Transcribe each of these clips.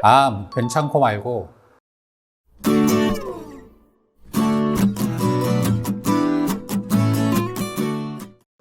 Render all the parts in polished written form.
암 괜찮고 말고.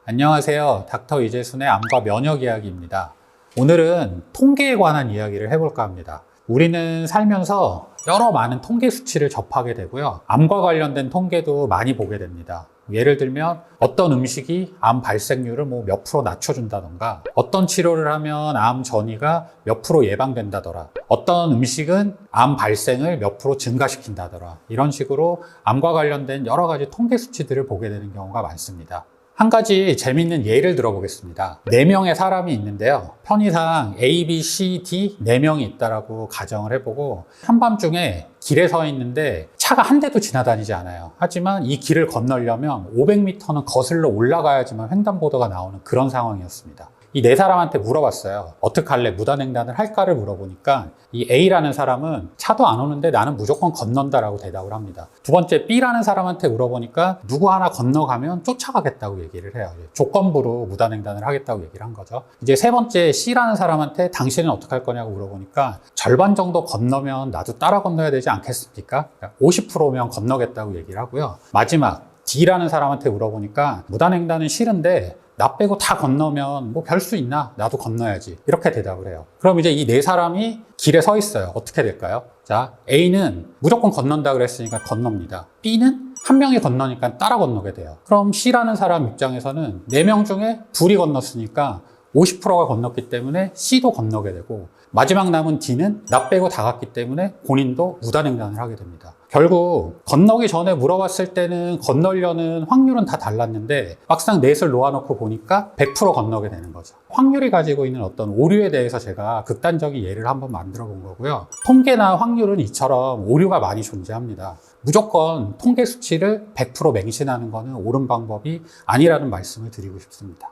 안녕하세요. 닥터 이재순의 암과 면역 이야기입니다. 오늘은 통계에 관한 이야기를 해볼까 합니다. 우리는 살면서 여러 많은 통계 수치를 접하게 되고요. 암과 관련된 통계도 많이 보게 됩니다. 예를 들면 어떤 음식이 암 발생률을 몇 프로 낮춰준다던가, 어떤 치료를 하면 암 전이가 몇 프로 예방된다더라, 어떤 음식은 암 발생을 몇 프로 증가시킨다더라, 이런 식으로 암과 관련된 여러 가지 통계 수치들을 보게 되는 경우가 많습니다. 한 가지 재밌는 예를 들어보겠습니다. 4명의 사람이 있는데요. 편의상 A, B, C, D 4명이 있다라고 가정을 해보고, 한밤중에 길에 서 있는데 차가 한 대도 지나다니지 않아요. 하지만 이 길을 건너려면 500m는 거슬러 올라가야지만 횡단보도가 나오는 그런 상황이었습니다. 이 4사람한테 물어봤어요. 어떡할래? 무단횡단을 할까를 물어보니까 이 A라는 사람은 차도 안 오는데 나는 무조건 건넌다라고 대답을 합니다. 두 번째 B라는 사람한테 물어보니까 누구 하나 건너가면 쫓아가겠다고 얘기를 해요. 조건부로 무단횡단을 하겠다고 얘기를 한 거죠. 이제 세 번째 C라는 사람한테 당신은 어떡할 거냐고 물어보니까 절반 정도 건너면 나도 따라 건너야 되지 않겠습니까? 50%면 건너겠다고 얘기를 하고요. 마지막 D라는 사람한테 물어보니까 무단횡단은 싫은데 나 빼고 다 건너면 별 수 있나? 나도 건너야지. 이렇게 대답을 해요. 그럼 이제 이 4사람이 길에 서 있어요. 어떻게 될까요? 자, A는 무조건 건넌다 그랬으니까 건넙니다. B는 한 명이 건너니까 따라 건너게 돼요. 그럼 C라는 사람 입장에서는 4명 중에 둘이 건넜으니까 50%가 건넜기 때문에 C도 건너게 되고, 마지막 남은 D는 나 빼고 다 갔기 때문에 본인도 무단횡단을 하게 됩니다. 결국 건너기 전에 물어봤을 때는 건너려는 확률은 다 달랐는데 막상 넷을 놓아놓고 보니까 100% 건너게 되는 거죠. 확률이 가지고 있는 어떤 오류에 대해서 제가 극단적인 예를 한번 만들어 본 거고요. 통계나 확률은 이처럼 오류가 많이 존재합니다. 무조건 통계 수치를 100% 맹신하는 것은 옳은 방법이 아니라는 말씀을 드리고 싶습니다.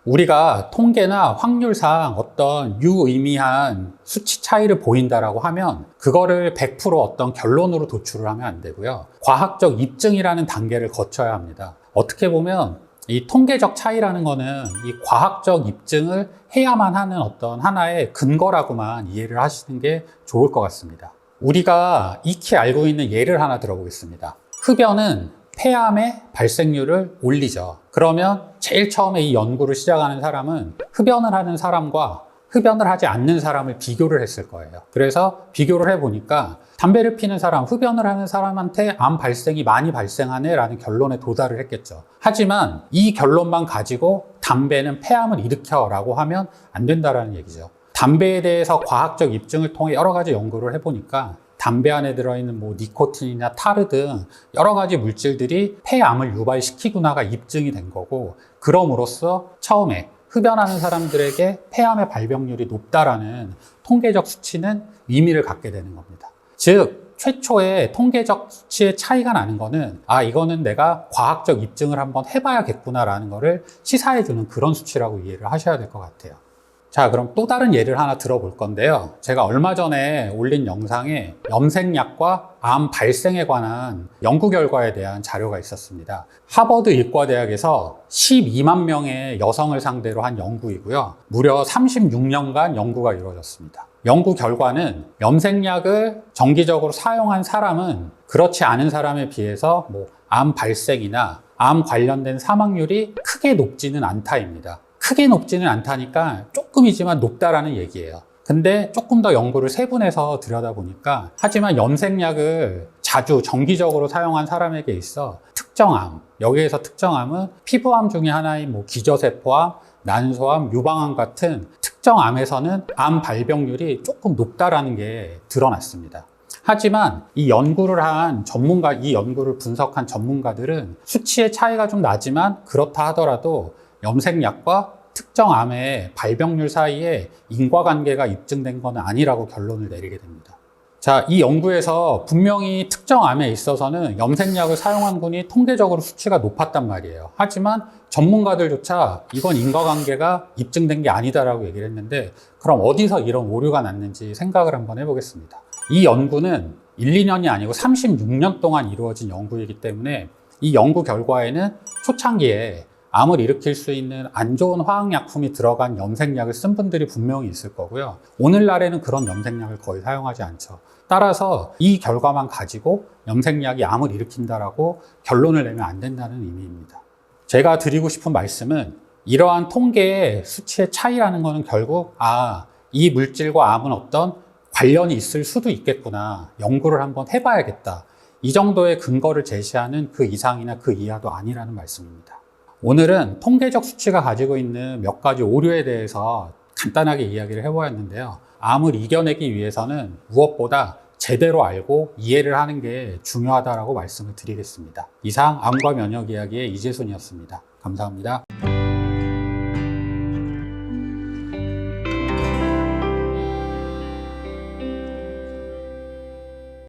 우리가 통계나 확률상 어떤 유의미한 수치 차이를 보인다라고 하면 그거를 100% 어떤 결론으로 도출을 하면 안 되고요. 과학적 입증이라는 단계를 거쳐야 합니다. 어떻게 보면 이 통계적 차이라는 거는 이 과학적 입증을 해야만 하는 어떤 하나의 근거라고만 이해를 하시는 게 좋을 것 같습니다. 우리가 익히 알고 있는 예를 하나 들어보겠습니다. 흡연은 폐암의 발생률을 올리죠. 그러면 제일 처음에 이 연구를 시작하는 사람은 흡연을 하는 사람과 흡연을 하지 않는 사람을 비교를 했을 거예요. 그래서 비교를 해보니까 담배를 피는 사람, 흡연을 하는 사람한테 암 발생이 많이 발생하네 라는 결론에 도달을 했겠죠. 하지만 이 결론만 가지고 담배는 폐암을 일으켜 라고 하면 안 된다라는 얘기죠. 담배에 대해서 과학적 입증을 통해 여러 가지 연구를 해보니까 담배 안에 들어있는 니코틴이나 타르 등 여러 가지 물질들이 폐암을 유발시키구나가 입증이 된 거고, 그럼으로써 처음에 흡연하는 사람들에게 폐암의 발병률이 높다라는 통계적 수치는 의미를 갖게 되는 겁니다. 즉, 최초의 통계적 수치의 차이가 나는 거는 이거는 내가 과학적 입증을 한번 해봐야겠구나라는 거를 시사해주는 그런 수치라고 이해를 하셔야 될 것 같아요. 자, 그럼 또 다른 예를 하나 들어볼 건데요. 제가 얼마 전에 올린 영상에 염색약과 암 발생에 관한 연구 결과에 대한 자료가 있었습니다. 하버드 의과대학에서 12만 명의 여성을 상대로 한 연구이고요. 무려 36년간 연구가 이루어졌습니다. 연구 결과는 염색약을 정기적으로 사용한 사람은 그렇지 않은 사람에 비해서 암 발생이나 암 관련된 사망률이 크게 높지는 않다입니다. 크게 높지는 않다니까 조금이지만 높다라는 얘기예요. 근데 조금 더 연구를 세분해서 들여다보니까, 하지만 염색약을 자주 정기적으로 사용한 사람에게 있어 특정암, 여기에서 특정암은 피부암 중에 하나인 기저세포암, 난소암, 유방암 같은 특정암에서는 암 발병률이 조금 높다라는 게 드러났습니다. 하지만 이 연구를 분석한 전문가들은 수치의 차이가 좀 나지만 그렇다 하더라도 염색약과 특정 암의 발병률 사이에 인과관계가 입증된 건 아니라고 결론을 내리게 됩니다. 자, 이 연구에서 분명히 특정 암에 있어서는 염색약을 사용한 분이 통계적으로 수치가 높았단 말이에요. 하지만 전문가들조차 이건 인과관계가 입증된 게 아니다라고 얘기를 했는데, 그럼 어디서 이런 오류가 났는지 생각을 한번 해보겠습니다. 이 연구는 1, 2년이 아니고 36년 동안 이루어진 연구이기 때문에 이 연구 결과에는 초창기에 암을 일으킬 수 있는 안 좋은 화학약품이 들어간 염색약을 쓴 분들이 분명히 있을 거고요. 오늘날에는 그런 염색약을 거의 사용하지 않죠. 따라서 이 결과만 가지고 염색약이 암을 일으킨다라고 결론을 내면 안 된다는 의미입니다. 제가 드리고 싶은 말씀은 이러한 통계의 수치의 차이라는 것은 결국 이 물질과 암은 어떤 관련이 있을 수도 있겠구나. 연구를 한번 해봐야겠다. 이 정도의 근거를 제시하는 그 이상이나 그 이하도 아니라는 말씀입니다. 오늘은 통계적 수치가 가지고 있는 몇 가지 오류에 대해서 간단하게 이야기를 해보았는데요. 암을 이겨내기 위해서는 무엇보다 제대로 알고 이해를 하는 게 중요하다고 말씀을 드리겠습니다. 이상 암과 면역 이야기의 이재순이었습니다. 감사합니다.